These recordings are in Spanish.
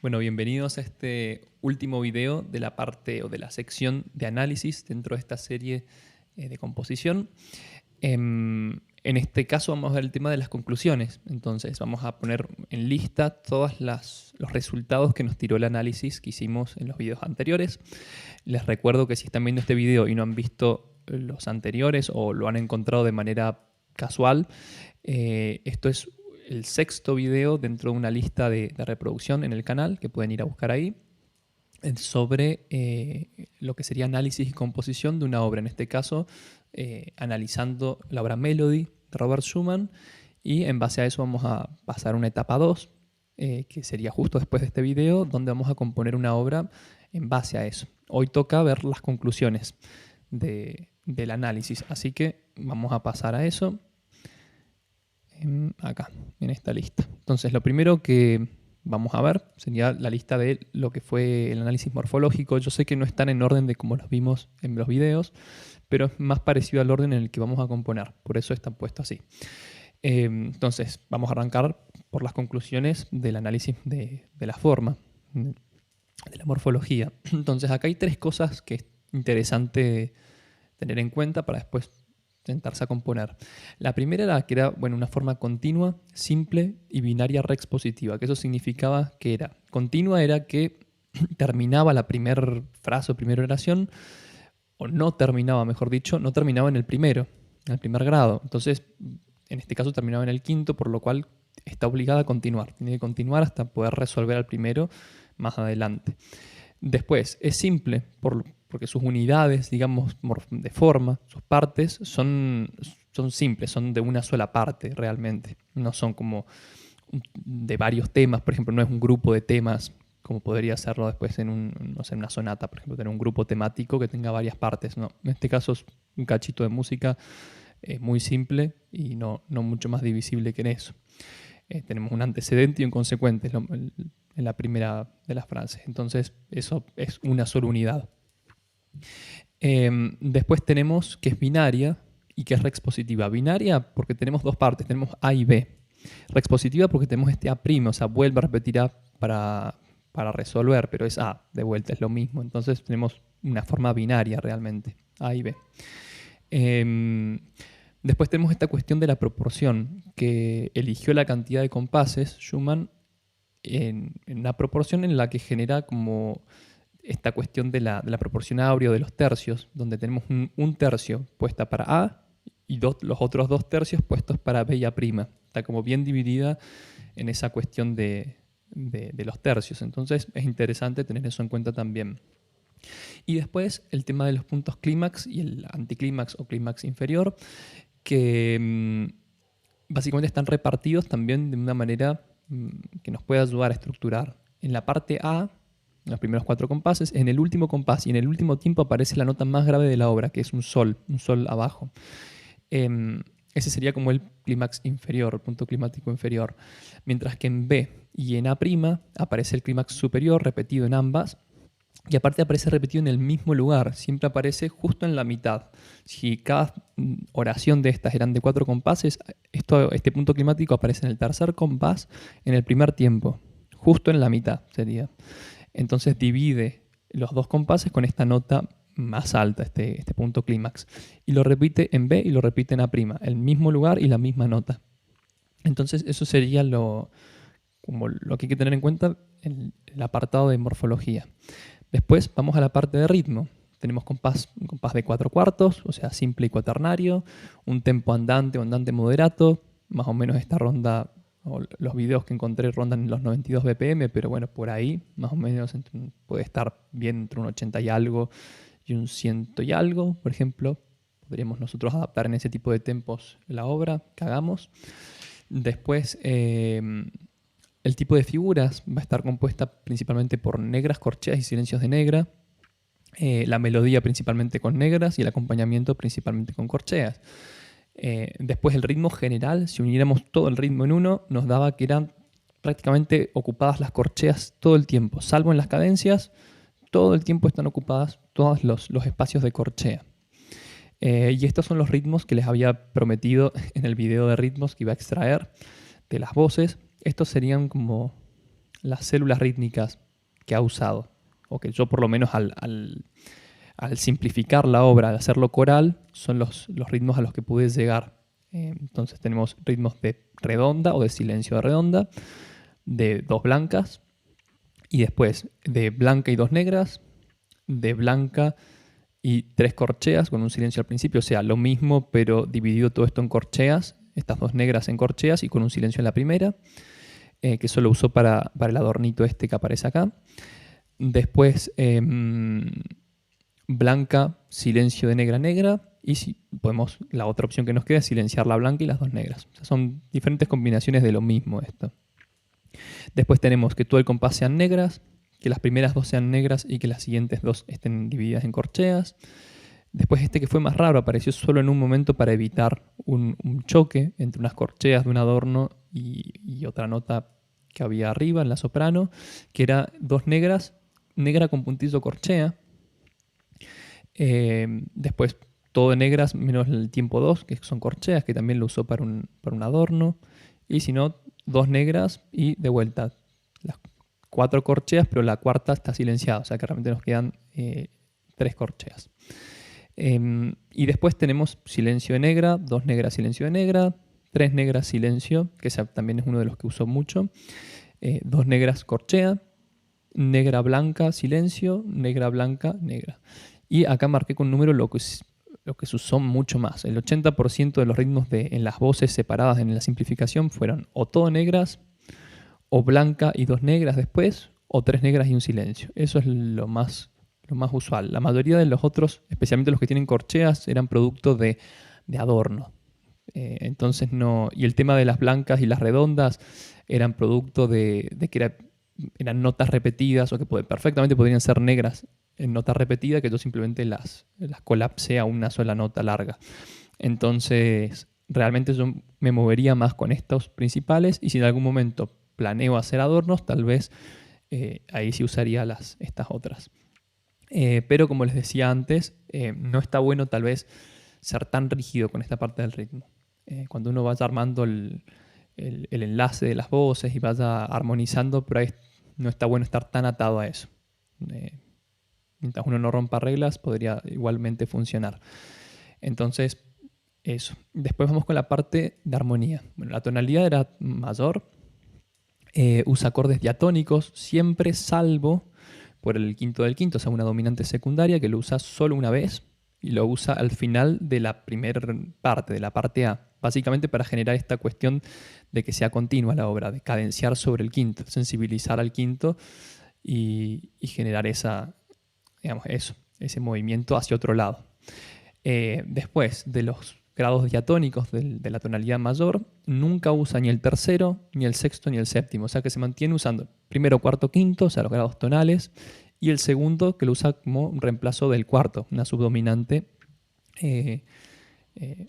Bueno, bienvenidos a este último video de la parte o de la sección de análisis dentro de esta serie de composición. En este caso vamos a ver el tema de las conclusiones. Entonces vamos a poner en lista todos los resultados que nos tiró el análisis que hicimos en los videos anteriores. Les recuerdo que si están viendo este video y no han visto los anteriores o lo han encontrado de manera casual, esto es el sexto video dentro de una lista de reproducción en el canal que pueden ir a buscar ahí sobre lo que sería análisis y composición de una obra, en este caso analizando la obra Melody de Robert Schumann, y en base a eso vamos a pasar a una etapa 2 que sería justo después de este video, donde vamos a componer una obra en base a eso. Hoy toca ver las conclusiones del análisis, así que vamos a pasar a eso acá, en esta lista. Entonces, lo primero que vamos a ver sería la lista de lo que fue el análisis morfológico. Yo sé que no están en orden de como los vimos en los videos, pero es más parecido al orden en el que vamos a componer, por eso está puesto así. Entonces, vamos a arrancar por las conclusiones del análisis de la forma, de la morfología. Entonces, acá hay tres cosas que es interesante tener en cuenta para después sentarse a componer. La primera era que era una forma continua, simple y binaria reexpositiva, que eso significaba que era continua, era que terminaba la primera frase o primera oración, o no terminaba, mejor dicho, no terminaba en el primer grado. Entonces, en este caso terminaba en el quinto, por lo cual está obligada a continuar. Tiene que continuar hasta poder resolver al primero más adelante. Después, es simple, porque sus unidades, digamos, de forma, sus partes, son simples, son de una sola parte realmente. No son como de varios temas, por ejemplo, no es un grupo de temas, como podría serlo después en una sonata, por ejemplo, tener un grupo temático que tenga varias partes. No, en este caso es un cachito de música muy simple y no mucho más divisible que en eso. Tenemos un antecedente y un consecuente en la primera de las frases. Entonces, eso es una sola unidad. Después tenemos que es binaria y que es reexpositiva. Binaria porque tenemos dos partes, tenemos A y B. Reexpositiva porque tenemos este A', o sea, vuelve a repetir A para resolver, pero es A, de vuelta, es lo mismo. Entonces tenemos una forma binaria realmente, A y B. Después tenemos esta cuestión de la proporción, que eligió la cantidad de compases, Schumann, en una proporción en la que genera como esta cuestión de la proporción áurea de los tercios, donde tenemos un tercio puesta para A y los otros dos tercios puestos para B y A'. Está como bien dividida en esa cuestión de los tercios. Entonces es interesante tener eso en cuenta también. Y después el tema de los puntos clímax y el anticlímax o clímax inferior, que básicamente están repartidos también de una manera que nos puede ayudar a estructurar. En la parte A, en los primeros 4 compases, en el último compás y en el último tiempo aparece la nota más grave de la obra, que es un sol abajo. Ese sería como el clímax inferior, el punto climático inferior. Mientras que en B y en A' aparece el clímax superior repetido en ambas, y aparte aparece repetido en el mismo lugar, siempre aparece justo en la mitad. Si cada oración de estas eran de 4 compases, este punto climático aparece en el tercer compás, en el primer tiempo, justo en la mitad sería. Entonces divide los dos compases con esta nota más alta, este punto clímax. Y lo repite en B y lo repite en A', el mismo lugar y la misma nota. Entonces eso sería lo que hay que tener en cuenta en el apartado de morfología. Después vamos a la parte de ritmo. Tenemos un compás de 4 cuartos, o sea, simple y cuaternario, un tempo andante o andante moderato, más o menos esta ronda, o los videos que encontré rondan en los 92 BPM, pero bueno, por ahí más o menos puede estar bien entre un 80 y algo y un 100 y algo, por ejemplo. Podríamos nosotros adaptar en ese tipo de tempos la obra que hagamos. Después, el tipo de figuras va a estar compuesta principalmente por negras, corcheas y silencios de negra. La melodía principalmente con negras y el acompañamiento principalmente con corcheas. Después el ritmo general, si uniéramos todo el ritmo en uno, nos daba que eran prácticamente ocupadas las corcheas todo el tiempo, salvo en las cadencias, todo el tiempo están ocupadas todos los espacios de corchea. Y estos son los ritmos que les había prometido en el video de ritmos que iba a extraer de las voces. Estos serían como las células rítmicas que ha usado, o que yo por lo menos al simplificar la obra, al hacerlo coral, son los ritmos a los que pude llegar. Entonces tenemos ritmos de redonda o de silencio de redonda, de dos blancas, y después de blanca y dos negras, de blanca y tres corcheas con un silencio al principio, o sea, lo mismo pero dividido todo esto en corcheas, estas dos negras en corcheas y con un silencio en la primera, que eso lo usó para el adornito este que aparece acá. Después blanca, silencio de negra, negra, y si podemos, la otra opción que nos queda es silenciar la blanca y las dos negras. O sea, son diferentes combinaciones de lo mismo esto. Después tenemos que todo el compás sean negras, que las primeras dos sean negras y que las siguientes dos estén divididas en corcheas. Después este que fue más raro, apareció solo en un momento para evitar un choque entre unas corcheas de un adorno y otra nota que había arriba en la soprano, que era dos negras, negra con puntillo corchea. Después todo de negras menos el tiempo 2, que son corcheas, que también lo usó para un adorno. Y si no, dos negras y de vuelta las cuatro corcheas, pero la cuarta está silenciada, o sea que realmente nos quedan tres corcheas. Y después tenemos silencio de negra, dos negras, silencio de negra, tres negras, silencio, que ese también es uno de los que usó mucho, dos negras, corchea, negra, blanca, silencio, negra, blanca, negra. Y acá marqué con número lo que se usó mucho más. El 80% de los ritmos en las voces separadas en la simplificación fueron o todo negras, o blanca y dos negras después, o tres negras y un silencio. Eso es lo más usual. La mayoría de los otros, especialmente los que tienen corcheas, eran producto de adorno. Entonces no. Y el tema de las blancas y las redondas eran producto de que eran notas repetidas o que perfectamente podrían ser negras en nota repetida, que yo simplemente las colapsé a una sola nota larga. Entonces, realmente yo me movería más con estos principales, y si en algún momento planeo hacer adornos, tal vez ahí sí usaría estas otras. Pero como les decía antes, no está bueno tal vez ser tan rígido con esta parte del ritmo. Cuando uno vaya armando el enlace de las voces y vaya armonizando, pero ahí no está bueno estar tan atado a eso. Mientras uno no rompa reglas, podría igualmente funcionar. Entonces, eso. Después vamos con la parte de armonía. Bueno, la tonalidad era mayor. Usa acordes diatónicos, siempre salvo por el quinto del quinto, o sea, una dominante secundaria que lo usa solo una vez y lo usa al final de la primera parte, de la parte A, básicamente para generar esta cuestión de que sea continua la obra, de cadenciar sobre el quinto, sensibilizar al quinto y generar ese movimiento hacia otro lado. Después de los grados diatónicos de la tonalidad mayor, nunca usa ni el tercero, ni el sexto, ni el séptimo. O sea que se mantiene usando primero, cuarto, quinto, o sea, los grados tonales, y el segundo que lo usa como reemplazo del cuarto, una subdominante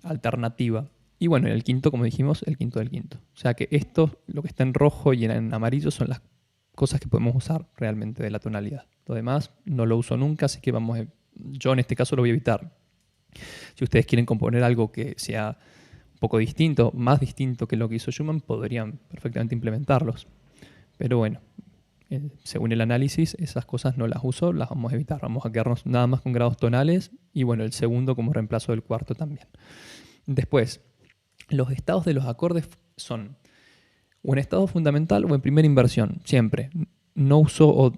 alternativa. Y bueno, el quinto, como dijimos, el quinto del quinto. O sea que esto, lo que está en rojo y en amarillo, son las cosas que podemos usar realmente de la tonalidad. Lo demás no lo uso nunca, así que yo en este caso lo voy a evitar. Si ustedes quieren componer algo que sea un poco distinto, más distinto que lo que hizo Schumann, podrían perfectamente implementarlos. Pero bueno, según el análisis, esas cosas no las uso, las vamos a evitar. Vamos a quedarnos nada más con grados tonales y bueno, el segundo como reemplazo del cuarto también. Después, los estados de los acordes son o en estado fundamental o en primera inversión, siempre. No uso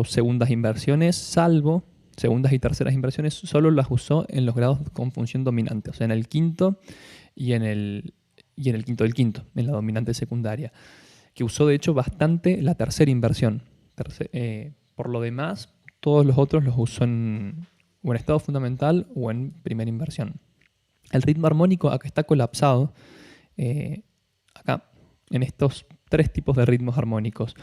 segundas inversiones, salvo segundas y terceras inversiones, solo las usó en los grados con función dominante, o sea, en el quinto y en el quinto del quinto, en la dominante secundaria, que usó de hecho bastante la tercera inversión. Por lo demás, todos los otros los usó o en estado fundamental o en primera inversión. El ritmo armónico acá está colapsado, acá, en estos tres tipos de ritmos armónicos.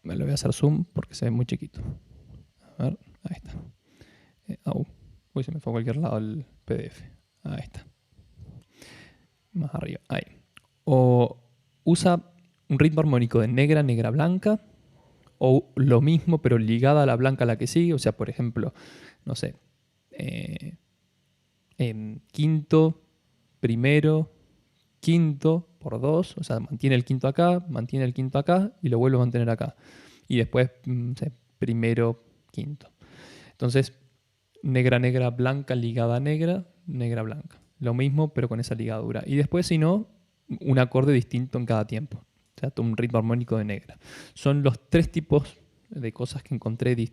Me lo voy a hacer zoom porque se ve muy chiquito. A ver, ahí está. Uy, se me fue a cualquier lado el PDF. Ahí está. Más arriba, ahí. O usa un ritmo armónico de negra, negra, blanca. O lo mismo, pero ligada a la blanca a la que sigue. O sea, por ejemplo, no sé. Quinto, primero, quinto por 2, o sea, mantiene el quinto acá y lo vuelve a mantener acá. Y después, no sé, primero, quinto. Entonces, negra, negra, blanca, ligada negra, negra, blanca. Lo mismo, pero con esa ligadura. Y después, si no, un acorde distinto en cada tiempo. O sea, un ritmo armónico de negra. Son los 3 tipos de cosas que encontré de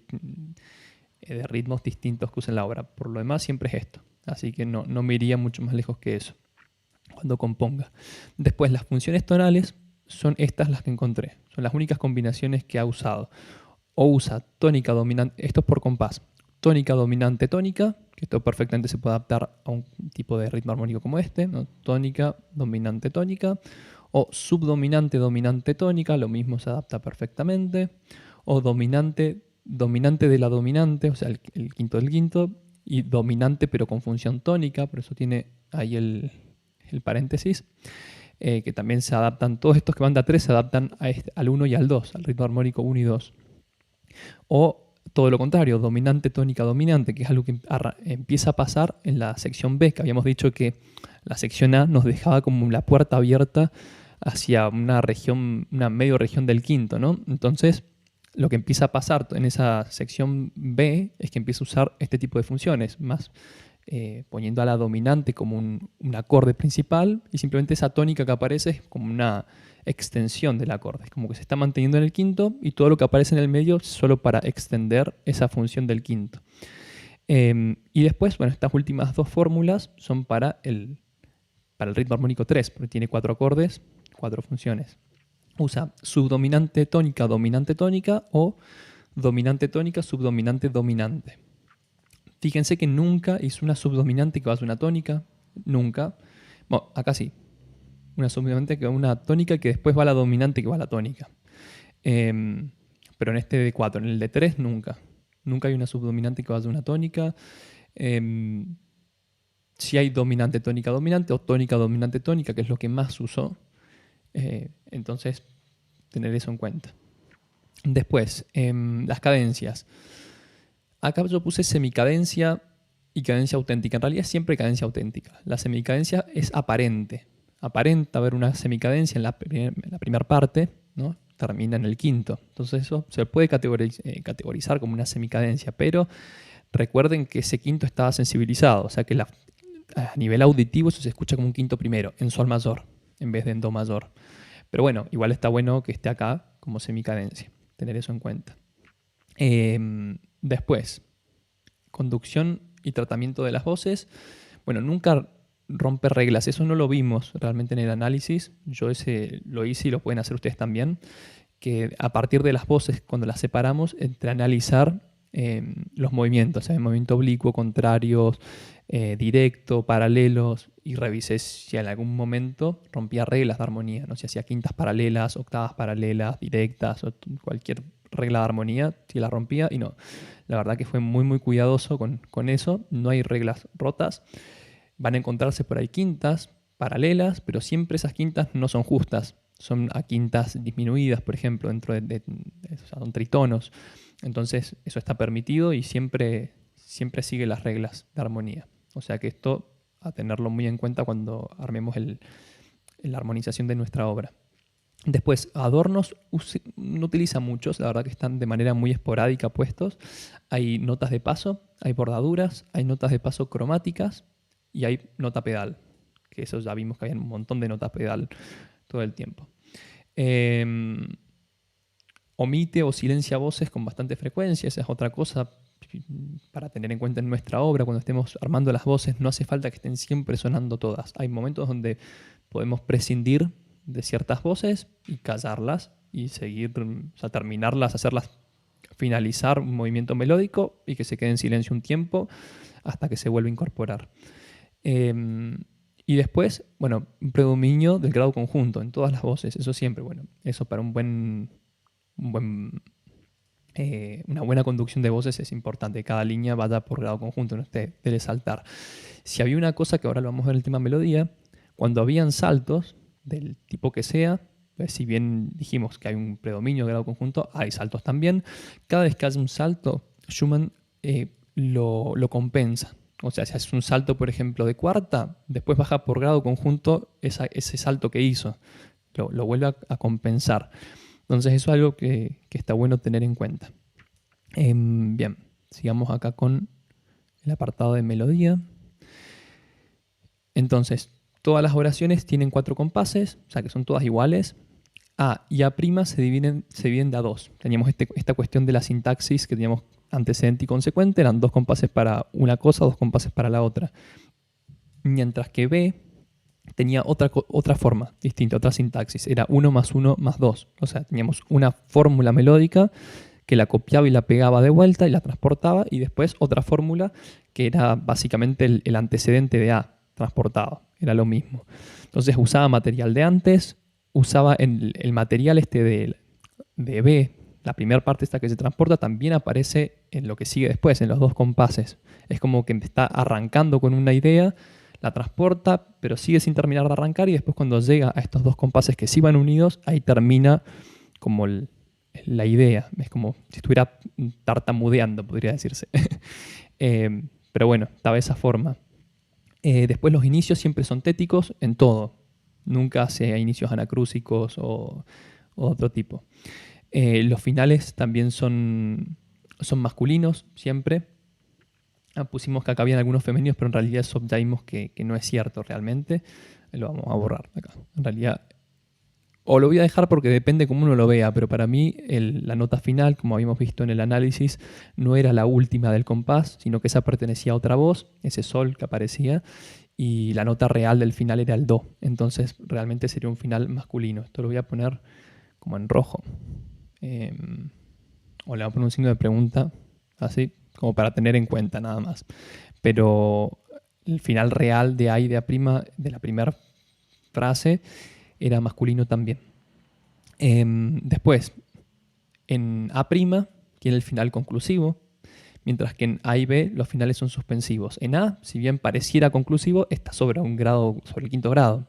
ritmos distintos que usa en la obra. Por lo demás, siempre es esto. Así que no me iría mucho más lejos que eso cuando componga. Después, las funciones tonales son estas las que encontré. Son las únicas combinaciones que ha usado. O usa tónica dominante, esto es por compás, tónica dominante tónica, que esto perfectamente se puede adaptar a un tipo de ritmo armónico como este, ¿no? Tónica dominante tónica, o subdominante dominante tónica, lo mismo se adapta perfectamente, o dominante dominante de la dominante, o sea, el quinto del quinto, y dominante pero con función tónica, por eso tiene ahí el paréntesis, que también se adaptan, todos estos que van de a 3 se adaptan al 1 y al 2, al ritmo armónico 1 y 2. O todo lo contrario, dominante, tónica, dominante, que es algo que empieza a pasar en la sección B, que habíamos dicho que la sección A nos dejaba como la puerta abierta hacia una región, una medio región del quinto, ¿no? Entonces, lo que empieza a pasar en esa sección B es que empieza a usar este tipo de funciones, más poniendo a la dominante como un acorde principal y simplemente esa tónica que aparece es como una extensión del acorde, es como que se está manteniendo en el quinto y todo lo que aparece en el medio es solo para extender esa función del quinto. Y después, bueno, estas últimas 2 fórmulas son para el ritmo armónico 3, porque tiene 4 acordes, 4 funciones. Usa subdominante tónica o dominante tónica, subdominante dominante. Fíjense que nunca hizo una subdominante que va a ser una tónica, nunca. Bueno, acá sí. Una subdominante que va a una tónica que después va a la dominante que va a la tónica. Pero en este de 4, en el de 3, nunca. Nunca hay una subdominante que va a ser una tónica. Si hay dominante, tónica, dominante o tónica, dominante, tónica, que es lo que más usó. Entonces, tener eso en cuenta. Después, las cadencias. Acá yo puse semicadencia y cadencia auténtica. En realidad es siempre cadencia auténtica. La semicadencia es aparente. Aparenta haber una semicadencia en la primera parte, ¿no? Termina en el quinto. Entonces eso se puede categorizar como una semicadencia, pero recuerden que ese quinto estaba sensibilizado, o sea que a nivel auditivo eso se escucha como un quinto primero, en sol mayor, en vez de en do mayor. Pero bueno, igual está bueno que esté acá como semicadencia, tener eso en cuenta. Después, conducción y tratamiento de las voces. Bueno, nunca rompe reglas, eso no lo vimos realmente en el análisis, yo ese lo hice y lo pueden hacer ustedes también, que a partir de las voces, cuando las separamos, entre analizar los movimientos, movimiento oblicuo, contrarios, directo, paralelos, y revisé si en algún momento rompía reglas de armonía, no sé si hacía quintas paralelas, octavas paralelas, directas, o cualquier regla de armonía, si la rompía, y no. La verdad que fue muy muy cuidadoso con eso, no hay reglas rotas. Van a encontrarse por ahí quintas paralelas, pero siempre esas quintas no son justas, son a quintas disminuidas, por ejemplo, dentro o sea, son tritonos. Entonces eso está permitido y siempre sigue las reglas de armonía. O sea que esto a tenerlo muy en cuenta cuando armemos la armonización de nuestra obra. Después, adornos no utiliza muchos, la verdad que están de manera muy esporádica puestos. Hay notas de paso, hay bordaduras, hay notas de paso cromáticas y hay nota pedal, que eso ya vimos que hay un montón de notas pedal todo el tiempo. Omite o silencia voces con bastante frecuencia, esa es otra cosa para tener en cuenta en nuestra obra. Cuando estemos armando las voces no hace falta que estén siempre sonando todas. Hay momentos donde podemos prescindir de ciertas voces y callarlas y seguir, o sea, terminarlas, hacerlas finalizar un movimiento melódico y que se quede en silencio un tiempo hasta que se vuelva a incorporar. Y después, bueno, un predominio del grado conjunto en todas las voces, eso siempre, bueno, eso para una buena conducción de voces es importante. Cada línea vaya por grado conjunto, no esté debe saltar. Si había una cosa que ahora lo vamos a ver en el tema melodía, cuando habían saltos, del tipo que sea, pues si bien dijimos que hay un predominio de grado conjunto, hay saltos también. Cada vez que hace un salto, Schumann lo compensa. O sea, si haces un salto, por ejemplo, de cuarta, después baja por grado conjunto ese salto que hizo. Lo vuelve a compensar. Entonces eso es algo que está bueno tener en cuenta. Bien, sigamos acá con el apartado de melodía. Entonces, todas las oraciones tienen 4 compases, o sea que son todas iguales. A y A' se dividen de a 2. Teníamos esta cuestión de la sintaxis que teníamos antecedente y consecuente, eran 2 compases para una cosa, 2 compases para la otra. Mientras que B tenía otra forma distinta, otra sintaxis, era 1 más 1 más 2. O sea, teníamos una fórmula melódica que la copiaba y la pegaba de vuelta y la transportaba, y después otra fórmula que era básicamente el antecedente de A transportado, era lo mismo. Entonces usaba material de antes, usaba el material de B, la primera parte esta que se transporta, también aparece en lo que sigue después, en los 2 compases. Es como que está arrancando con una idea, la transporta, pero sigue sin terminar de arrancar, y después cuando llega a estos 2 compases que sí van unidos, ahí termina como la idea. Es como si estuviera tartamudeando, podría decirse. Pero bueno, estaba de esa forma. Después los inicios siempre son téticos en todo. Nunca hace inicios anacrúsicos o otro tipo. Los finales también son masculinos siempre. Pusimos que acá habían algunos femeninos, pero en realidad eso ya vimos que no es cierto realmente. Lo vamos a borrar acá. En realidad, o lo voy a dejar porque depende cómo uno lo vea, pero para mí la nota final, como habíamos visto en el análisis, no era la última del compás, sino que esa pertenecía a otra voz, ese sol que aparecía, y la nota real del final era el do. Entonces realmente sería un final masculino. Esto lo voy a poner como en rojo. O le voy a poner un signo de pregunta, así, como para tener en cuenta nada más. Pero el final real de A y de A' de la primera frase era masculino también. Después, en A' tiene el final conclusivo, mientras que en A y B los finales son suspensivos. En A, si bien pareciera conclusivo, está sobre el quinto grado.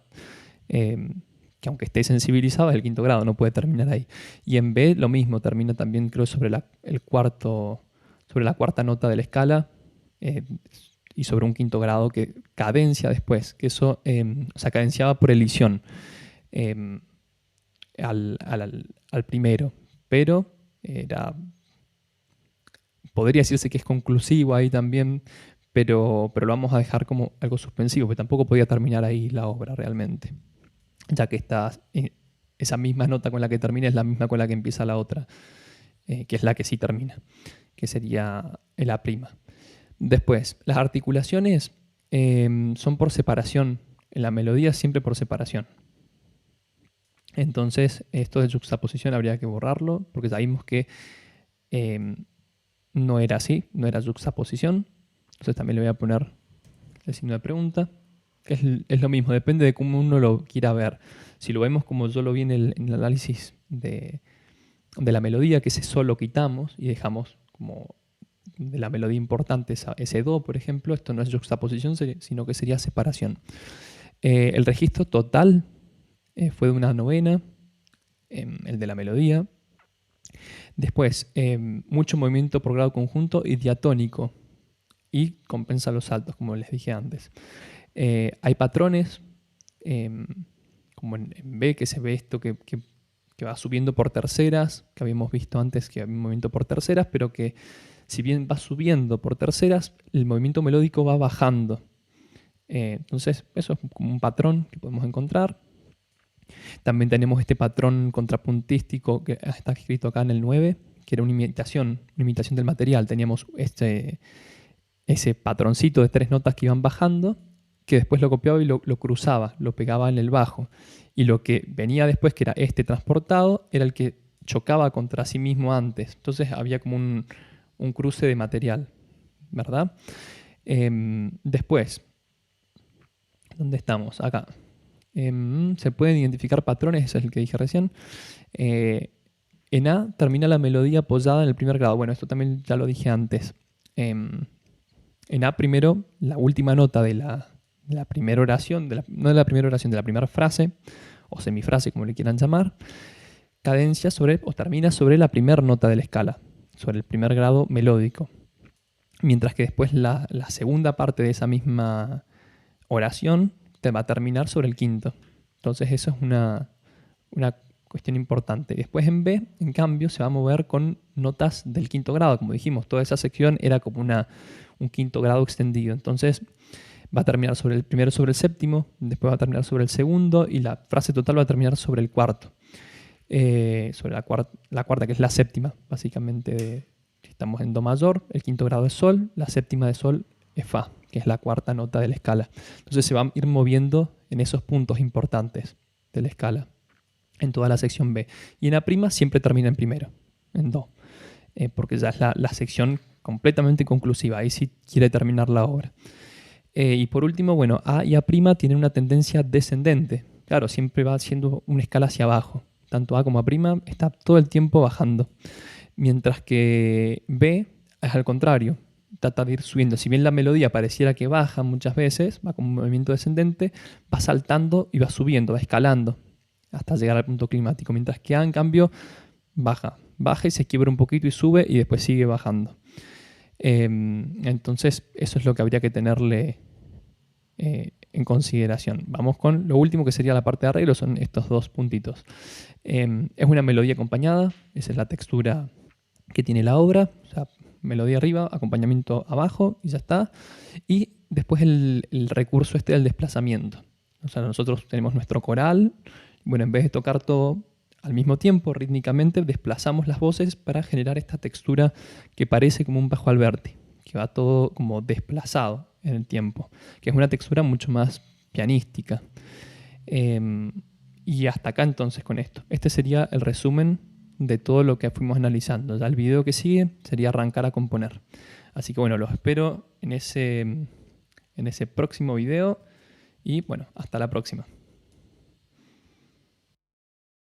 Que aunque esté sensibilizado es el quinto grado, no puede terminar ahí. Y en B lo mismo, termina también creo sobre la cuarta nota de la escala, y sobre un quinto grado que cadencia después, que eso, o sea, cadenciaba por elisión al primero, pero podría decirse que es conclusivo ahí también, pero lo vamos a dejar como algo suspensivo, porque tampoco podía terminar ahí la obra realmente, ya que esa misma nota con la que termina es la misma con la que empieza la otra, que es la que sí termina, que sería el A'. Después, las articulaciones son por separación, en la melodía siempre por separación. Entonces, esto de juxtaposición habría que borrarlo, porque sabemos que no era así, no era juxtaposición. Entonces también le voy a poner el signo de pregunta, que es lo mismo, depende de cómo uno lo quiera ver. Si lo vemos como yo lo vi en el análisis de la melodía, que ese sol lo quitamos y dejamos como de la melodía importante ese do, por ejemplo, esto no es juxtaposición, sino que sería separación. El registro total fue de una novena, el de la melodía. Después, mucho movimiento por grado conjunto y diatónico, y compensa los saltos, como les dije antes. Hay patrones, como en B, que se ve esto que va subiendo por terceras, que habíamos visto antes que había un movimiento por terceras, pero que si bien va subiendo por terceras, el movimiento melódico va bajando. Entonces, eso es como un patrón que podemos encontrar. También tenemos este patrón contrapuntístico que está escrito acá en el 9, que era una imitación del material. Teníamos ese patroncito de 3 notas que iban bajando, que después lo copiaba y lo cruzaba, lo pegaba en el bajo. Y lo que venía después, que era este transportado, era el que chocaba contra sí mismo antes. Entonces había como un cruce de material, ¿verdad? Después, ¿dónde estamos? Acá. Se pueden identificar patrones, ese es el que dije recién. En A termina la melodía apoyada en el primer grado. Bueno, esto también ya lo dije antes. En A primero, la última nota de la primera oración, no de la primera oración, de la primera frase, o semifrase, como le quieran llamar, cadencia o termina sobre la primera nota de la escala, sobre el primer grado melódico. mientras que después la segunda parte de esa misma oración te va a terminar sobre el quinto. Entonces eso es una cuestión importante. Después en B, en cambio, se va a mover con notas del quinto grado. Como dijimos, toda esa sección era como un quinto grado extendido. Entonces va a terminar primero sobre el séptimo, después va a terminar sobre el segundo y la frase total va a terminar sobre el cuarto. Sobre la cuarta, que es la séptima, básicamente. Si estamos en Do mayor, el quinto grado es Sol, la séptima de Sol es Fa, que es la cuarta nota de la escala. Entonces se va a ir moviendo en esos puntos importantes de la escala, en toda la sección B. Y en A' siempre termina en primero, en Do, porque ya es la sección completamente conclusiva, ahí sí quiere terminar la obra. Y por último, bueno, A y A' tienen una tendencia descendente. Claro, siempre va siendo una escala hacia abajo. Tanto A como A' está todo el tiempo bajando. Mientras que B es al contrario, trata de ir subiendo. Si bien la melodía pareciera que baja muchas veces, va como un movimiento descendente, va saltando y va subiendo, va escalando hasta llegar al punto climático. Mientras que A, en cambio, baja y se quiebra un poquito y sube y después sigue bajando. Entonces, eso es lo que habría que tenerle en consideración. Vamos con lo último, que sería la parte de arreglo, son estos dos puntitos. Es una melodía acompañada, esa es la textura que tiene la obra, o sea, melodía arriba, acompañamiento abajo y ya está. Y después el recurso del desplazamiento. O sea, nosotros tenemos nuestro coral, bueno, en vez de tocar todo al mismo tiempo, rítmicamente, desplazamos las voces para generar esta textura que parece como un bajo Alberti, que va todo como desplazado en el tiempo, que es una textura mucho más pianística. Y hasta acá entonces con esto. Este sería el resumen de todo lo que fuimos analizando. Ya el video que sigue sería arrancar a componer. Así que bueno, los espero en ese próximo video y bueno, hasta la próxima.